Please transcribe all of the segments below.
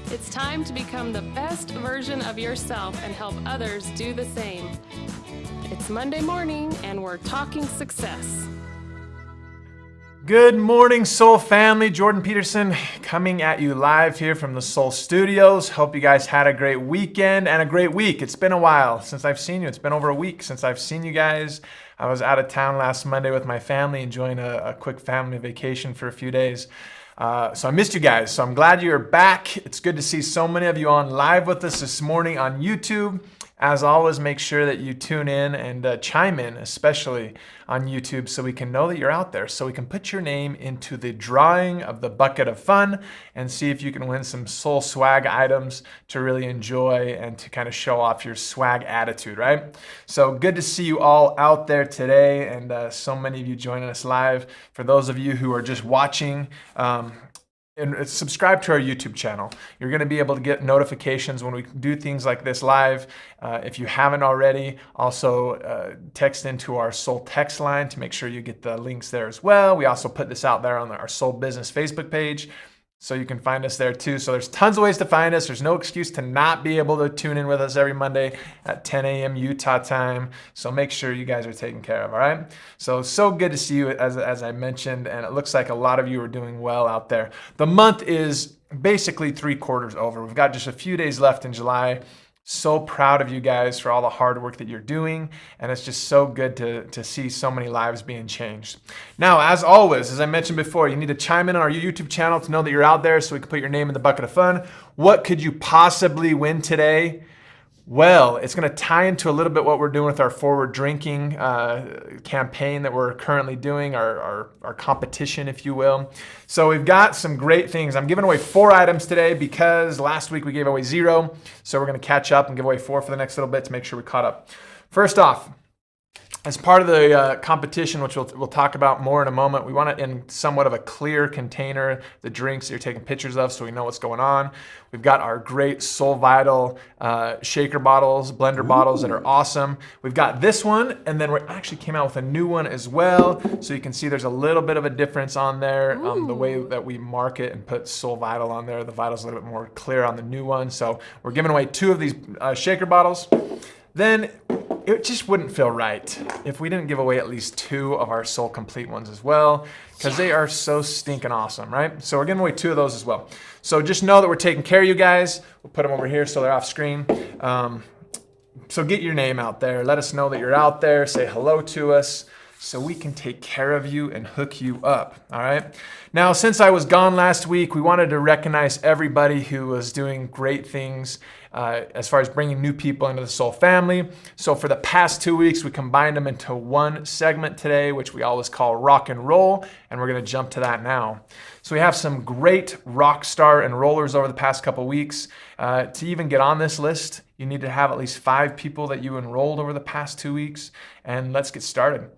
It's time to become the best version of yourself and help others do the same. It's Monday morning and we're talking success. Good morning, Soul family. Jordan Peterson coming at you live here from the Soul Studios. Hope you guys had a great weekend and a great week. It's been a while since I've seen you. It's been over a week since I've seen you guys. I was out of town last Monday with my family, enjoying a quick family vacation for a few days. So I missed you guys. So I'm glad you're back. It's good to see so many of you on live with us this morning on YouTube. As always, make sure that you tune in and chime in, especially on YouTube, so we can know that you're out there, so we can put your name into the drawing of the bucket of fun and see if you can win some soul swag items to really enjoy and to kind of show off your swag attitude, right? So good to see you all out there today, and so many of you joining us live. For those of you who are just watching, and subscribe to our YouTube channel. You're going to be able to get notifications when we do things like this live. If you haven't already, also text into our Soul text line to make sure you get the links there as well. We also put this out there on our Soul Business Facebook page, so you can find us there too. So there's tons of ways to find us. There's no excuse to not be able to tune in with us every Monday at 10 a.m. Utah time. So make sure you guys are taken care of, all right? So good to see you, as I mentioned, and it looks like a lot of you are doing well out there. The month is basically 3/4 over. We've got just a few days left in July. So proud of you guys for all the hard work that you're doing, and it's just so good to see so many lives being changed. Now, as always, as I mentioned before, you need to chime in on our YouTube channel to know that you're out there so we can put your name in the bucket of fun. What could you possibly win today? Well, it's going to tie into a little bit what we're doing with our forward drinking campaign that we're currently doing, our competition, if you will. So we've got some great things. I'm giving away 4 items today because last week we gave away 0. So we're going to catch up and give away 4 for the next little bit to make sure we caught up. First off, as part of the competition, which we'll talk about more in a moment, we want it in somewhat of a clear container, the drinks that you're taking pictures of, so we know what's going on. We've got our great Soul Vital shaker bottles, blender bottles that are awesome. We've got this one, and then we actually came out with a new one as well, so you can see there's a little bit of a difference on there. The way that we mark it and put Soul Vital on there, the Vital's a little bit more clear on the new one. So we're giving away 2 of these shaker bottles. Then it just wouldn't feel right if we didn't give away at least 2 of our Soul Complete ones as well, because they are so stinking awesome, right? So we're giving away 2 of those as well. So just know that we're taking care of you guys. We'll put them over here so they're off screen. So get your name out there. Let us know that you're out there. Say hello to us so we can take care of you and hook you up, all right? Now, since I was gone last week, we wanted to recognize everybody who was doing great things as far as bringing new people into the Soul family. So for the past 2 weeks, we combined them into one segment today, which we always call Rock and Roll, and we're gonna jump to that now. So we have some great rock star enrollers over the past couple weeks. To even get on this list, you need to have at least 5 people that you enrolled over the past 2 weeks, and let's get started.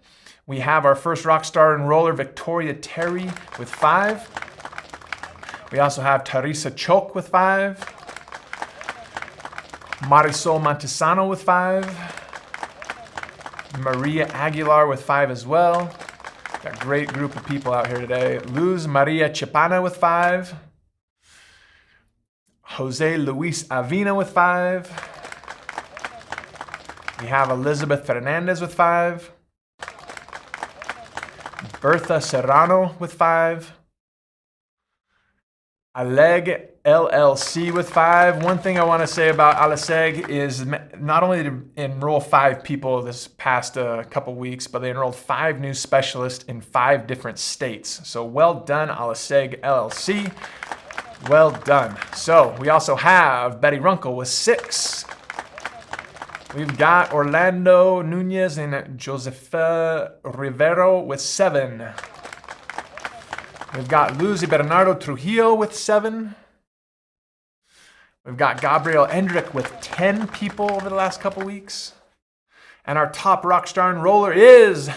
We have our first rock star enroller, Victoria Terry, with 5. We also have Teresa Choc with 5. Marisol Montesano with 5. Maria Aguilar with 5 as well. Got a great group of people out here today. Luz Maria Chipana with 5. Jose Luis Avina with 5. We have Elizabeth Fernandez with 5. Bertha Serrano with 5. Aleseg LLC with 5. One thing I want to say about Aleseg is not only did they enroll 5 people this past couple weeks, but they enrolled 5 new specialists in 5 different states. So well done, Aleseg LLC. Well done. So we also have Betty Runkle with 6. We've got Orlando Nunez and Josefa Rivero with 7. We've got Luz y Bernardo Trujillo with 7. We've got Gabriel Endrick with 10 people over the last couple weeks. And our top rock star enroller is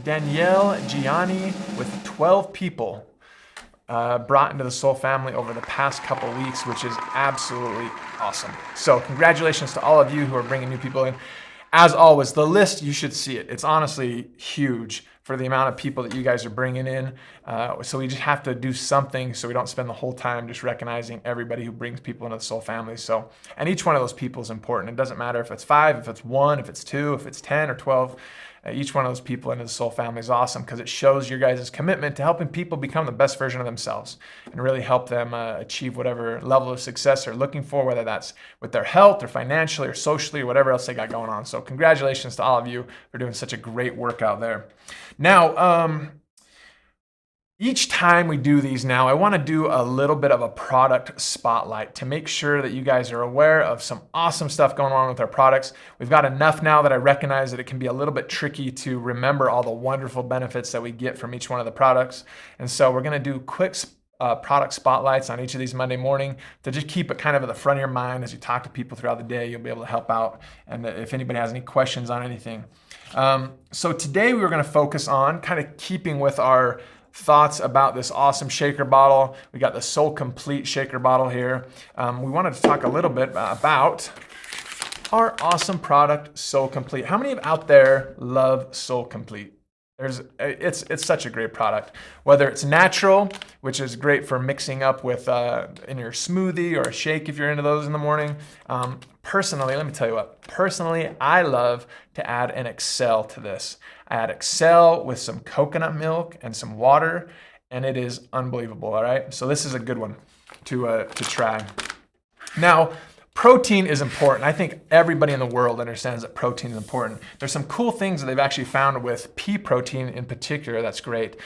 Danielle Giani with 12 people brought into the Soul family over the past couple weeks, which is absolutely awesome. So congratulations to all of you who are bringing new people in. As always, the list, you should see it. It's honestly huge for the amount of people that you guys are bringing in. So we just have to do something so we don't spend the whole time just recognizing everybody who brings people into the Soul family. So, and each one of those people is important. It doesn't matter if it's 5, if it's 1, if it's 2, if it's 10 or 12. Each one of those people into the Soul family is awesome because it shows your guys' commitment to helping people become the best version of themselves and really help them achieve whatever level of success they're looking for, whether that's with their health or financially or socially or whatever else they got going on. So congratulations to all of you for doing such a great work out there. Now, each time we do these now, I want to do a little bit of a product spotlight to make sure that you guys are aware of some awesome stuff going on with our products. We've got enough now that I recognize that it can be a little bit tricky to remember all the wonderful benefits that we get from each one of the products. And so we're going to do quick product spotlights on each of these Monday morning to just keep it kind of at the front of your mind as you talk to people throughout the day. You'll be able to help out. And if anybody has any questions on anything. So today we were going to focus on kind of keeping with our thoughts about this awesome shaker bottle. We got the Soul Complete shaker bottle here. We wanted to talk a little bit about our awesome product, Soul Complete. How many out there love Soul Complete? It's such a great product. Whether it's natural, which is great for mixing up with in your smoothie or a shake if you're into those in the morning. Personally, let me tell you what. Personally, I love to add an Excel to this. I add Excel with some coconut milk and some water, and it is unbelievable. All right, so this is a good one to try. Now, protein is important. I think everybody in the world understands that protein is important. There's some cool things that they've actually found with pea protein in particular. That's great.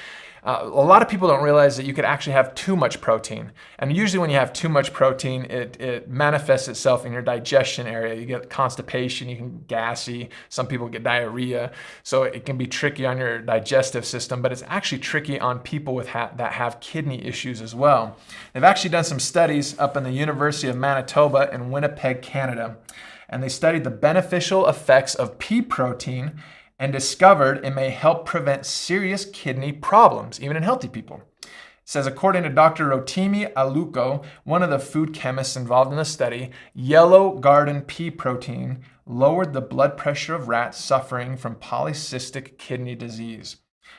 A lot of people don't realize that you could actually have too much protein. And usually when you have too much protein, it manifests itself in your digestion area. You get constipation, you can get gassy, some people get diarrhea. So it can be tricky on your digestive system, but it's actually tricky on people with that have kidney issues as well. They've actually done some studies up in the University of Manitoba in Winnipeg, Canada, and they studied the beneficial effects of pea protein and discovered it may help prevent serious kidney problems, even in healthy people. It says, according to Dr. Rotimi Aluko, one of the food chemists involved in the study, yellow garden pea protein lowered the blood pressure of rats suffering from polycystic kidney disease.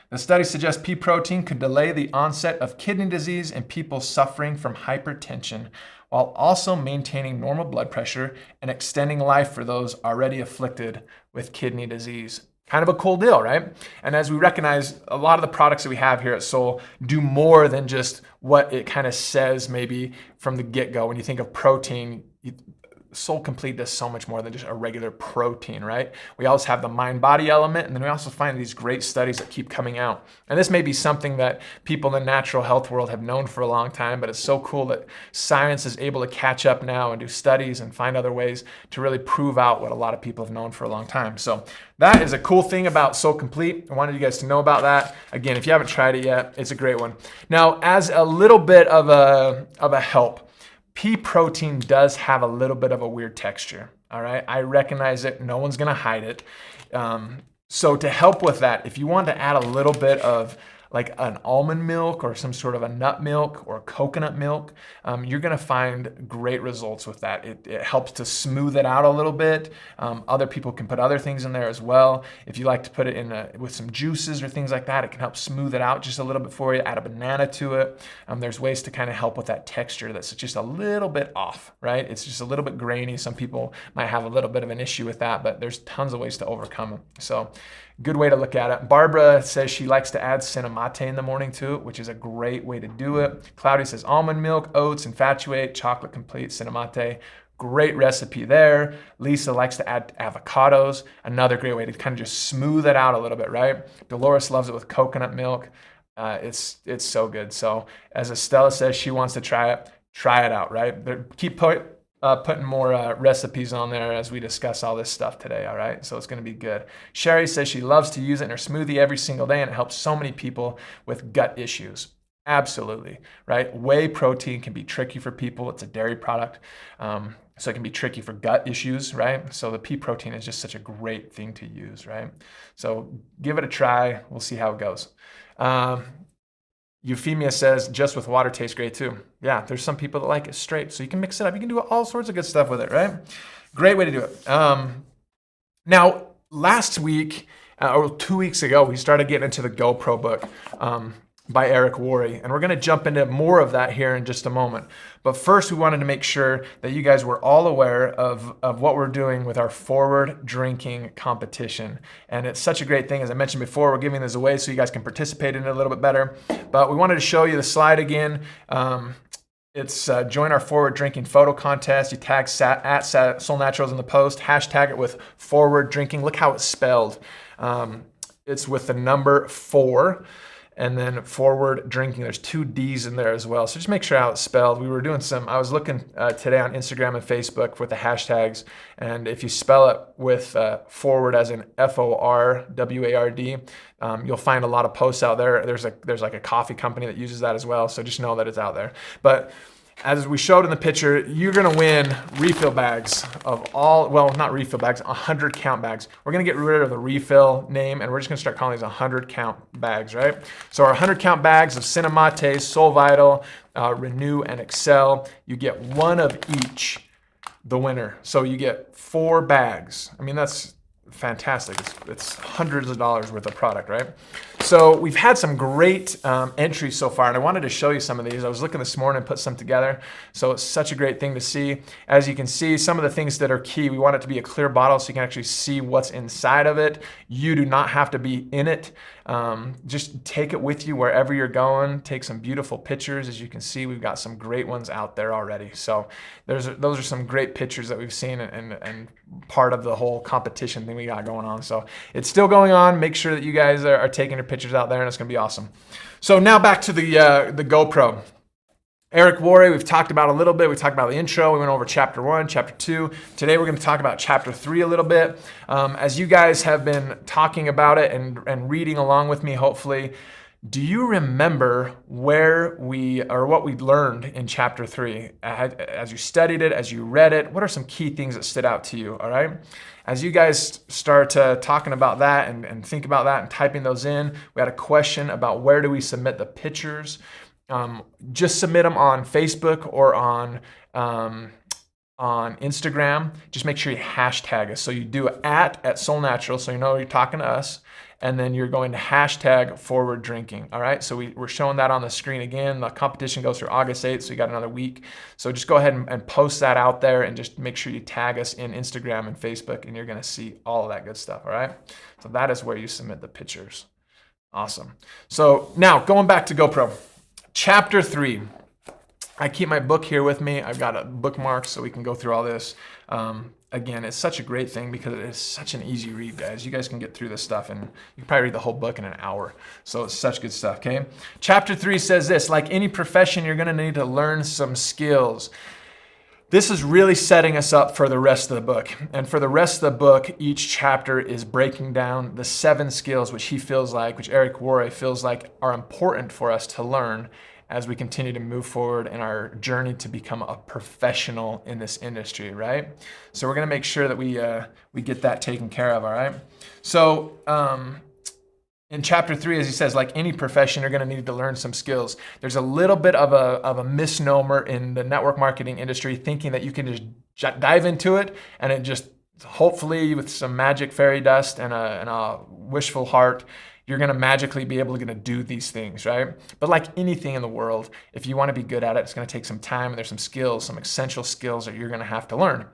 The study suggests pea protein could delay the onset of kidney disease in people suffering from hypertension, while also maintaining normal blood pressure and extending life for those already afflicted with kidney disease. Kind of a cool deal, right? And as we recognize, a lot of the products that we have here at Soul do more than just what it kind of says maybe from the get-go. When you think of protein, Soul Complete does so much more than just a regular protein, right? We also have the mind-body element, and then we also find these great studies that keep coming out. And this may be something that people in the natural health world have known for a long time, but it's so cool that science is able to catch up now and do studies and find other ways to really prove out what a lot of people have known for a long time. So that is a cool thing about Soul Complete. I wanted you guys to know about that. Again, if you haven't tried it yet, it's a great one. Now, as a little bit of a help, pea protein does have a little bit of a weird texture, all right? I recognize it. No one's going to hide it. So to help with that, if you want to add a little bit of like an almond milk or some sort of a nut milk or coconut milk, you're gonna find great results with that. It helps to smooth it out a little bit. Other people can put other things in there as well. If you like to put it in with some juices or things like that, it can help smooth it out just a little bit for you. Add a banana to it. There's ways to kind of help with that texture that's just a little bit off, right? It's just a little bit grainy. Some people might have a little bit of an issue with that, but there's tons of ways to overcome it. So good way to look at it. Barbara says she likes to add cinnamate in the morning to it, which is a great way to do it. Claudia says almond milk, oats, infatuate, chocolate complete, cinnamate. Great recipe there. Lisa likes to add avocados. Another great way to kind of just smooth it out a little bit, right? Dolores loves it with coconut milk. It's so good. So as Estella says, she wants to try it out, right? Keep putting more recipes on there as we discuss all this stuff today, all right? So it's gonna be good. Sherry says she loves to use it in her smoothie every single day, and it helps so many people with gut issues. Absolutely, right? Whey protein can be tricky for people. It's a dairy product, so it can be tricky for gut issues, right? So the pea protein is just such a great thing to use, right? So give it a try. We'll see how it goes. Euphemia says, just with water tastes great too. Yeah, there's some people that like it straight. So you can mix it up. You can do all sorts of good stuff with it, right? Great way to do it. Now, last week, or 2 weeks ago, we started getting into the GoPro book by Eric Worre. And we're going to jump into more of that here in just a moment. But first, we wanted to make sure that you guys were all aware of what we're doing with our forward drinking competition. And it's such a great thing. As I mentioned before, we're giving this away so you guys can participate in it a little bit better. But we wanted to show you the slide again. It's join our forward drinking photo contest. You tag at Soul Naturals in the post, hashtag it with forward drinking. Look how it's spelled. It's with the number 4 and then forward drinking. There's 2 D's in there as well. So just make sure how it's spelled. I was looking today on Instagram and Facebook with the hashtags. And if you spell it with forward as in FORWARD, you'll find a lot of posts out there. There's like a coffee company that uses that as well. So just know that it's out there. But as we showed in the picture, you're gonna win refill bags of not refill bags, 100 count bags. We're gonna get rid of the refill name and we're just gonna start calling these 100 count bags, right? So our 100 count bags of Cinemate, Soul Vital, Renew, and Excel, you get 1 of each, the winner. So you get 4 bags. I mean, that's fantastic. It's hundreds of dollars worth of product, right? So we've had some great entries so far, and I wanted to show you some of these. I was looking this morning and put some together, so it's such a great thing to see. As you can see, some of the things that are key, we want it to be a clear bottle so you can actually see what's inside of it. You do not have to be in it. Just take it with you wherever you're going. Take some beautiful pictures. As you can see, we've got some great ones out there already. So those are some great pictures that we've seen and part of the whole competition thing we got going on. So it's still going on. Make sure that you guys are taking your pictures out there, and it's going to be awesome. So now back to the GoPro. Eric Worre, we've talked about a little bit. We talked about the intro. We went over chapter 1, chapter 2. Today we're going to talk about chapter 3 a little bit. As you guys have been talking about it and reading along with me, hopefully, do you remember what we learned in chapter 3? As you studied it, as you read it, what are some key things that stood out to you, all right? As you guys start talking about that and think about that and typing those in, we had a question about where do we submit the pictures. Just submit them on Facebook or on Instagram. Just make sure you hashtag us. So you do at Soul Natural, so you know you're talking to us, and then you're going to hashtag forward drinking. All right, so we're showing that on the screen again. The competition goes through August 8th, so you got another week. So just go ahead and post that out there and just make sure you tag us in Instagram and Facebook, and you're gonna see all of that good stuff, all right? So that is where you submit the pictures. Awesome. So now going back to GoPro. Chapter 3. I keep my book here with me. I've got a bookmark so we can go through all this. Again, it's such a great thing because it is such an easy read, guys. You guys can get through this stuff and you can probably read the whole book in an hour. So it's such good stuff, okay? Chapter 3 says this: like any profession, you're gonna need to learn some skills. This is really setting us up for the rest of the book. And for the rest of the book, each chapter is breaking down the 7 skills which Eric Worre feels like are important for us to learn as we continue to move forward in our journey to become a professional in this industry, right? So we're gonna make sure that we get that taken care of, all right? So, in chapter 3, as he says, like any profession, you're going to need to learn some skills. There's a little bit of a misnomer in the network marketing industry, thinking that you can just dive into it and it just, hopefully with some magic fairy dust and a wishful heart, you're going to magically be able to do these things, right? But like anything in the world, if you want to be good at it, it's going to take some time, and there's some skills, some essential skills that you're going to have to learn.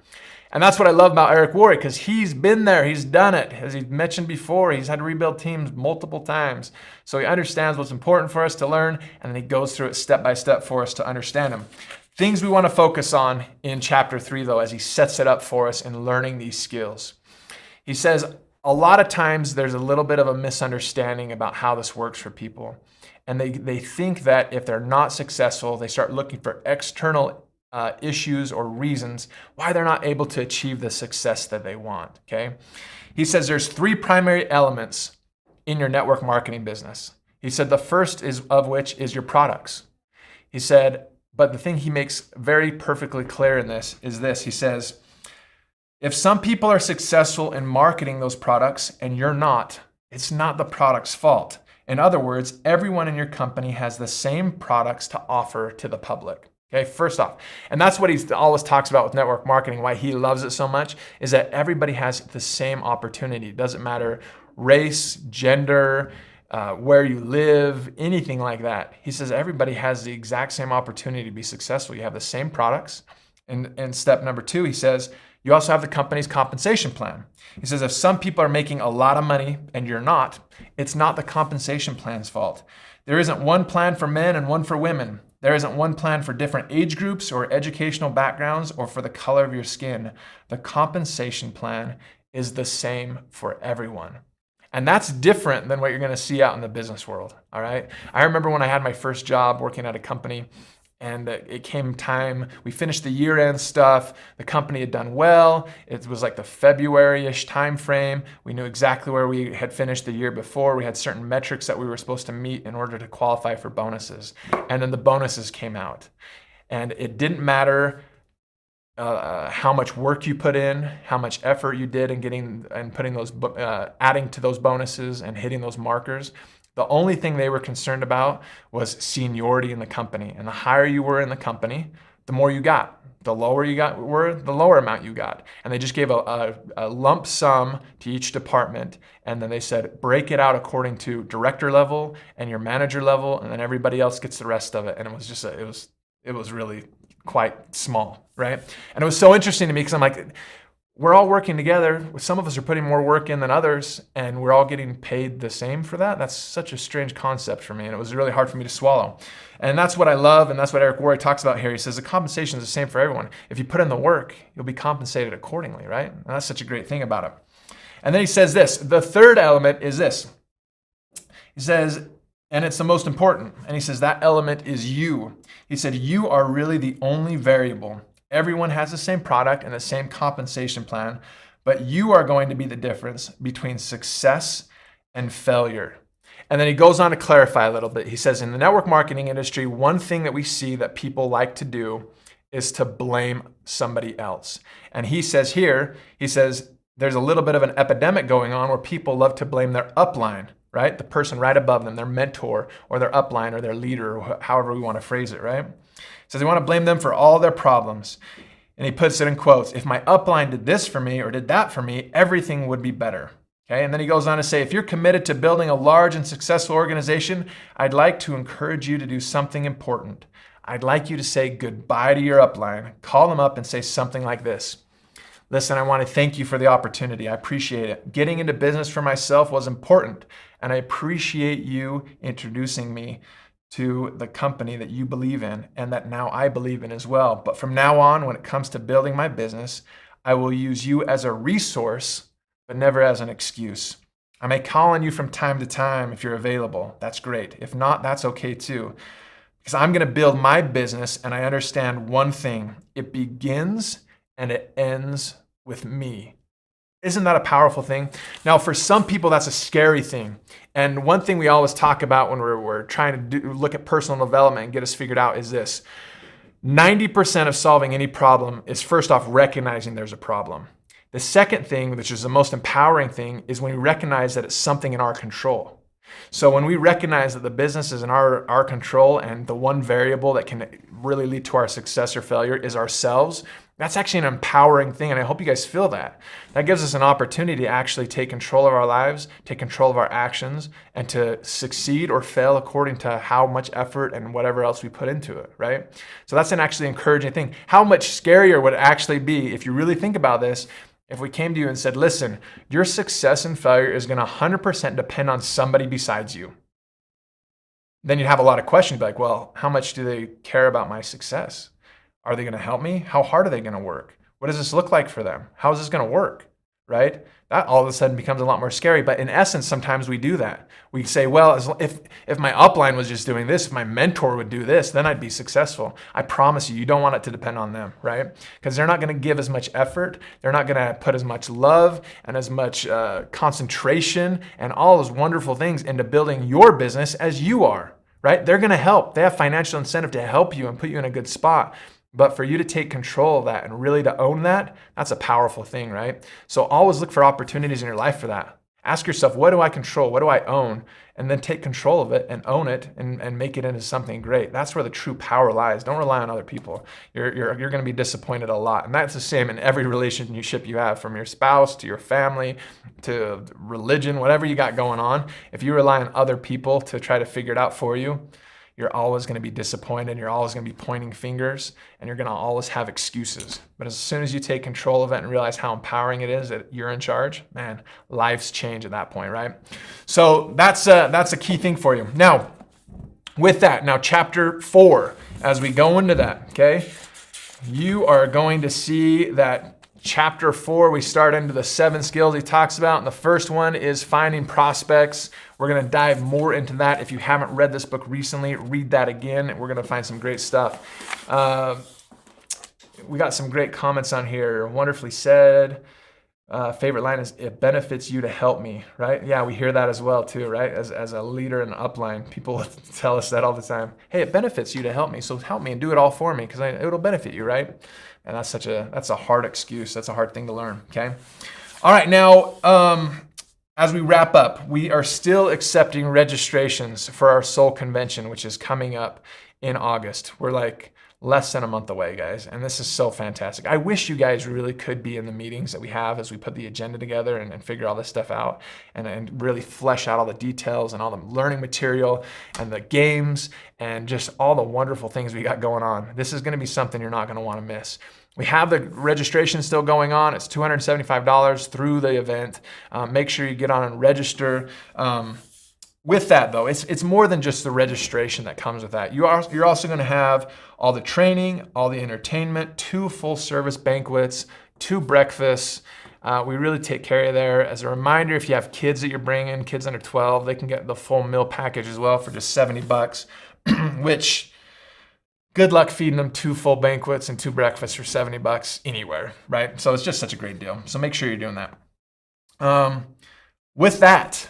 And that's what I love about Eric Worre, because he's been there, he's done it. As he mentioned before, he's had to rebuild teams multiple times. So he understands what's important for us to learn, and then he goes through it step by step for us to understand them. Things we want to focus on in chapter 3, though, as he sets it up for us in learning these skills. He says, a lot of times there's a little bit of a misunderstanding about how this works for people. And they think that if they're not successful, they start looking for external issues or reasons why they're not able to achieve the success that they want, okay? He says there's 3 primary elements in your network marketing business. He said the first of which is your products. He said, but the thing he makes very perfectly clear in this is this. He says, if some people are successful in marketing those products and you're not, it's not the product's fault. In other words, everyone in your company has the same products to offer to the public. Okay, first off, and that's what he always talks about with network marketing, why he loves it so much, is that everybody has the same opportunity. It doesn't matter race, gender, where you live, anything like that. He says everybody has the exact same opportunity to be successful. You have the same products. And step number 2, he says, you also have the company's compensation plan. He says if some people are making a lot of money and you're not, it's not the compensation plan's fault. There isn't one plan for men and one for women. There isn't one plan for different age groups or educational backgrounds or for the color of your skin. The compensation plan is the same for everyone. And that's different than what you're going to see out in the business world, all right? I remember when I had my first job working at a company, and it came time, we finished the year-end stuff. The company had done well. It was like the February-ish time frame. We knew exactly where we had finished the year before. We had certain metrics that we were supposed to meet in order to qualify for bonuses. And then the bonuses came out. And it didn't matter how much work you put in, how much effort you did in getting and putting those, adding to those bonuses and hitting those markers. The only thing they were concerned about was seniority in the company. And the higher you were in the company, the more you got. The lower you got the lower amount you got. And they just gave a lump sum to each department. And then they said, break it out according to director level and your manager level, and then everybody else gets the rest of it. And it was just, it was really quite small, right? And it was so interesting to me because I'm like, we're all working together. Some of us are putting more work in than others, and we're all getting paid the same for that. That's such a strange concept for me, and it was really hard for me to swallow. And that's what I love, and that's what Eric Worre talks about here. He says the compensation is the same for everyone. If you put in the work, you'll be compensated accordingly, right? And that's such a great thing about it. And then he says this, the third element is this. He says, and it's the most important, and he says that element is you. He said, you are really the only variable. Everyone has the same product and the same compensation plan, but you are going to be the difference between success and failure. And then he goes on to clarify a little bit. He says, in the network marketing industry, one thing that we see that people like to do is to blame somebody else. And he says here, he says, there's a little bit of an epidemic going on where people love to blame their upline, right? The person right above them, their mentor or their upline or their leader, or however we want to phrase it, right? Says they want to blame them for all their problems. And he puts it in quotes, if my upline did this for me or did that for me, everything would be better. Okay, and then he goes on to say, if you're committed to building a large and successful organization, I'd like to encourage you to do something important. I'd like you to say goodbye to your upline. Call them up and say something like this. Listen, I want to thank you for the opportunity. I appreciate it. Getting into business for myself was important, and I appreciate you introducing me to the company that you believe in and that now I believe in as well. But from now on, when it comes to building my business, I will use you as a resource, but never as an excuse. I may call on you from time to time if you're available. That's great. If not, that's okay too. Because I'm going to build my business and I understand one thing. It begins and it ends with me. Isn't that a powerful thing? Now, for some people, that's a scary thing. And one thing we always talk about when we're trying to look at personal development and get us figured out is this. 90% of solving any problem is first off recognizing there's a problem. The second thing, which is the most empowering thing, is when we recognize that it's something in our control. So when we recognize that the business is in our control and the one variable that can really lead to our success or failure is ourselves, that's actually an empowering thing, and I hope you guys feel that. That gives us an opportunity to actually take control of our lives, take control of our actions, and to succeed or fail according to how much effort and whatever else we put into it, right? So that's an actually encouraging thing. How much scarier would it actually be if you really think about this, if we came to you and said, listen, your success and failure is going to 100% depend on somebody besides you. Then you'd have a lot of questions like, well, how much do they care about my success? Are they going to help me? How hard are they going to work? What does this look like for them? How is this going to work, right? That all of a sudden becomes a lot more scary. But in essence, sometimes we do that. We say, well, if my upline was just doing this, if my mentor would do this, then I'd be successful. I promise you, you don't want it to depend on them, right? Because they're not going to give as much effort. They're not going to put as much love and as much concentration and all those wonderful things into building your business as you are, right? They're going to help. They have financial incentive to help you and put you in a good spot. But for you to take control of that and really to own that, that's a powerful thing, right? So always look for opportunities in your life for that. Ask yourself, what do I control? What do I own? And then take control of it and own it and make it into something great. That's where the true power lies. Don't rely on other people. You're going to be disappointed a lot. And that's the same in every relationship you have, from your spouse to your family to religion, whatever you got going on. If you rely on other people to try to figure it out for you, you're always going to be disappointed. You're always going to be pointing fingers, and you're going to always have excuses. But as soon as you take control of it and realize how empowering it is that you're in charge, man, life's change at that point, right? So that's a key thing for you. Now, with that, now chapter 4, as we go into that, okay, you are going to see that chapter 4, we start into the 7 skills he talks about. And the first one is finding prospects. We're going to dive more into that. If you haven't read this book recently, read that again. We're going to find some great stuff. We got some great comments on here. Wonderfully said. Favorite line is, it benefits you to help me, right? Yeah, we hear that as well too, right? As a leader in upline, people tell us that all the time. Hey, it benefits you to help me, so help me and do it all for me because it'll benefit you, right? And that's a hard excuse. That's a hard thing to learn, okay? All right, now, as we wrap up, we are still accepting registrations for our Soul Convention, which is coming up in August. We're like less than a month away, guys, and this is so fantastic. I wish you guys really could be in the meetings that we have as we put the agenda together and figure all this stuff out and really flesh out all the details and all the learning material and the games and just all the wonderful things we got going on. This is going to be something you're not going to want to miss. We have the registration still going on. It's $275 through the event. Make sure you get on and register. With that, though, it's more than just the registration that comes with that. You're also going to have all the training, all the entertainment, 2 full-service banquets, 2 breakfasts. We really take care of you there. As a reminder, if you have kids that you're bringing, kids under 12, they can get the full meal package as well for just $70, which good luck feeding them 2 full banquets and 2 breakfasts for $70 anywhere, right? So it's just such a great deal. So make sure you're doing that. With that,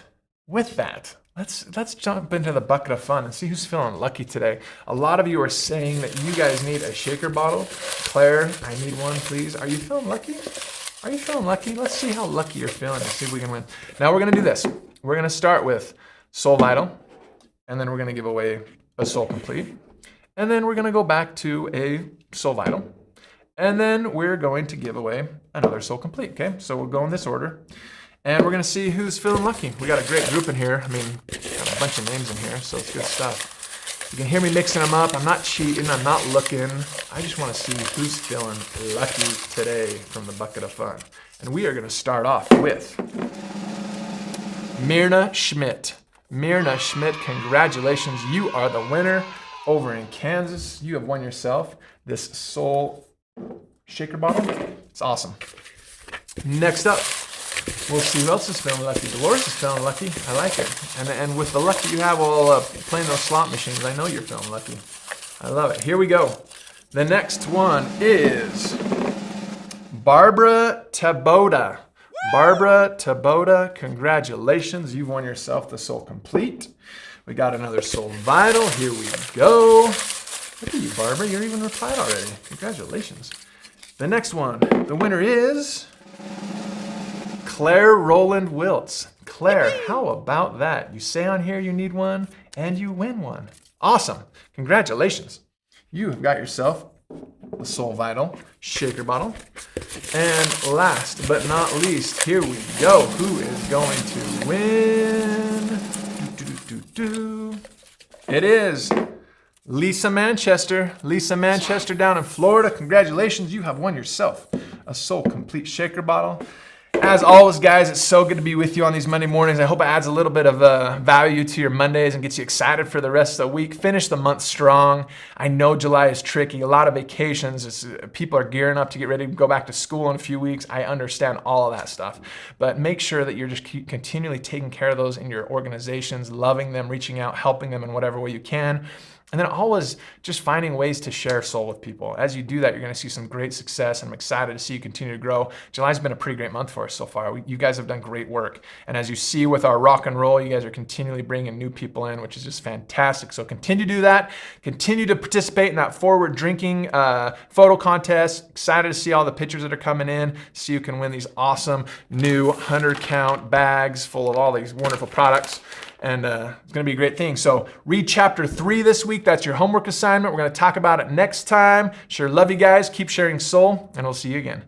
let's jump into the bucket of fun and see who's feeling lucky today. A lot of you are saying that you guys need a shaker bottle. Claire, I need one, please. Are you feeling lucky? Are you feeling lucky? Let's see how lucky you're feeling and see if we can win. Now we're going to do this. We're going to start with Soul Vital, and then we're going to give away a Soul Complete. And then we're going to go back to a Soul Vital. And then we're going to give away another Soul Complete, okay? So we'll go in this order. And we're going to see who's feeling lucky. We got a great group in here. I mean, got a bunch of names in here, so it's good stuff. You can hear me mixing them up. I'm not cheating. I'm not looking. I just want to see who's feeling lucky today from the bucket of fun. And we are going to start off with Myrna Schmidt. Myrna Schmidt, congratulations. You are the winner over in Kansas. You have won yourself this Soul Shaker bottle. It's awesome. Next up, we'll see who else is feeling lucky. Dolores is feeling lucky. I like it. And with the luck that you have while playing those slot machines, I know you're feeling lucky. I love it. Here we go. The next one is Barbara Taboda. Barbara Taboda, congratulations. You've won yourself the Soul Complete. We got another Soul Vital. Here we go. Look at you, Barbara. You're even replied already. Congratulations. The next one, the winner is Claire Roland Wiltz. Claire, how about that? You say on here you need one, and you win one. Awesome. Congratulations. You have got yourself the Soul Vital shaker bottle. And last but not least, here we go. Who is going to win? It is Lisa Manchester. Lisa Manchester down in Florida. Congratulations. You have won yourself a Soul Complete shaker bottle. As always, guys, it's so good to be with you on these Monday mornings. I hope it adds a little bit of value to your Mondays and gets you excited for the rest of the week. Finish the month strong. I know July is tricky. A lot of vacations. People are gearing up to get ready to go back to school in a few weeks. I understand all of that stuff. But make sure that you're just continually taking care of those in your organizations, loving them, reaching out, helping them in whatever way you can. And then always just finding ways to share soul with people. As you do that, you're going to see some great success, and I'm excited to see you continue to grow. July's been a pretty great month for us so far. You guys have done great work. And as you see with our rock and roll, you guys are continually bringing new people in, which is just fantastic. So continue to do that. Continue to participate in that forward drinking photo contest. Excited to see all the pictures that are coming in. See you can win these awesome new 100-count bags full of all these wonderful products. And it's going to be a great thing. So read chapter 3 this week. That's your homework assignment. We're going to talk about it next time. Sure love you guys. Keep sharing soul, and we'll see you again.